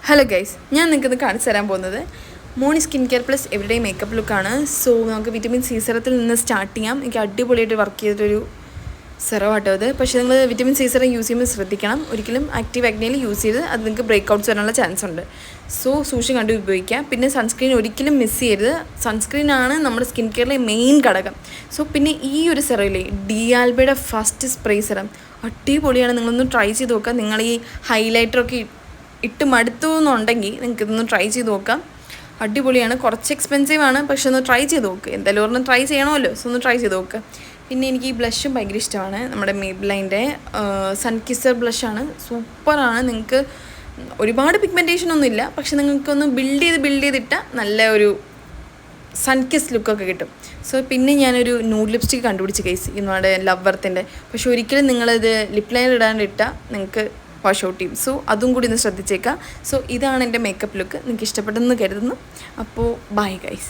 Hello guys, ഞാൻ നിങ്ങൾക്ക് കാണിച്ചു തരാൻ പോകുന്നത് മോണി skin care plus everyday makeup ലുക്കാണ്. സോ നമുക്ക് വിറ്റമിൻ സി സെറത്തിൽ നിന്ന് സ്റ്റാർട്ട് ചെയ്യാം. എനിക്ക് അടിപൊളിയായിട്ട് വർക്ക് ചെയ്തിട്ടൊരു സെറമാട്ടോ അത്. പക്ഷേ നിങ്ങൾ വിറ്റമിൻ സി സെറം യൂസ് ചെയ്യുമ്പോൾ ശ്രദ്ധിക്കണം, ഒരിക്കലും ആക്റ്റീവ് ആക്നെയിൽ യൂസ് ചെയ്ത് അത് നിങ്ങൾക്ക് ബ്രേക്ക് ഔട്ട്സ് വരാനുള്ള ചാൻസ് ഉണ്ട്. സോ സൂക്ഷിച്ച് കണ്ടു ഉപയോഗിക്കുക. പിന്നെ സൺസ്ക്രീൻ ഒരിക്കലും മിസ് ചെയ്യരുത്. സൺസ്ക്രീനാണ് നമ്മുടെ സ്കിൻ കെയറിലെ മെയിൻ ഘടകം. സോ പിന്നെ ഈ ഒരു സെറയിലെ ഡിയാൽബയുടെ ഫസ്റ്റ് സ്പ്രേ സെറം അടിപൊളിയാണ്. നിങ്ങളൊന്ന് ട്രൈ ചെയ്ത് നോക്കുക. നിങ്ങൾ ഈ ഹൈലൈറ്ററൊക്കെ ഇട്ട് മടുത്തു എന്നുണ്ടെങ്കിൽ നിങ്ങൾക്ക് ഇതൊന്ന് ട്രൈ ചെയ്ത് നോക്കാം. അടിപൊളിയാണ്. കുറച്ച് എക്സ്പെൻസീവ് ആണ്, പക്ഷെ ഒന്ന് ട്രൈ ചെയ്ത് നോക്കുക. എന്തായാലും ഒരെണ്ണം ട്രൈ ചെയ്യണമല്ലോ, സോ ഒന്ന് ട്രൈ ചെയ്ത് നോക്കുക. പിന്നെ എനിക്ക് ഈ ബ്ലഷും ഭയങ്കര ഇഷ്ടമാണ്. നമ്മുടെ മേബ്ലൈൻ്റെ സൺ കിസർ ബ്ലഷാണ്. സൂപ്പറാണ്. നിങ്ങൾക്ക് ഒരുപാട് പിഗ്മെൻറ്റേഷൻ ഒന്നും ഇല്ല, പക്ഷെ നിങ്ങൾക്കൊന്ന് ബിൽഡ് ചെയ്തിട്ടാൽ നല്ല ഒരു സൺകിസ് ലുക്കൊക്കെ കിട്ടും. സോ പിന്നെ ഞാനൊരു ന്യൂഡ് ലിപ്സ്റ്റിക്ക് കണ്ടുപിടിച്ച് കേസ് നമ്മുടെ ലവ് ബർത്തിൻ്റെ. പക്ഷെ ഒരിക്കലും നിങ്ങളിത് ലിപ് ലൈനർ ഇടാണ്ടിട്ടാൽ നിങ്ങൾക്ക് വാഷ് ഔട്ട് ചെയ്യും. സോ അതും കൂടി ഒന്ന് ശ്രദ്ധിച്ചേക്കാം. സോ ഇതാണ് എൻ്റെ മേക്കപ്പ് ലുക്ക്. നിങ്ങൾക്ക് ഇഷ്ടപ്പെട്ടെന്ന് കരുതുന്നു. അപ്പോൾ ബൈ ഗൈസ്.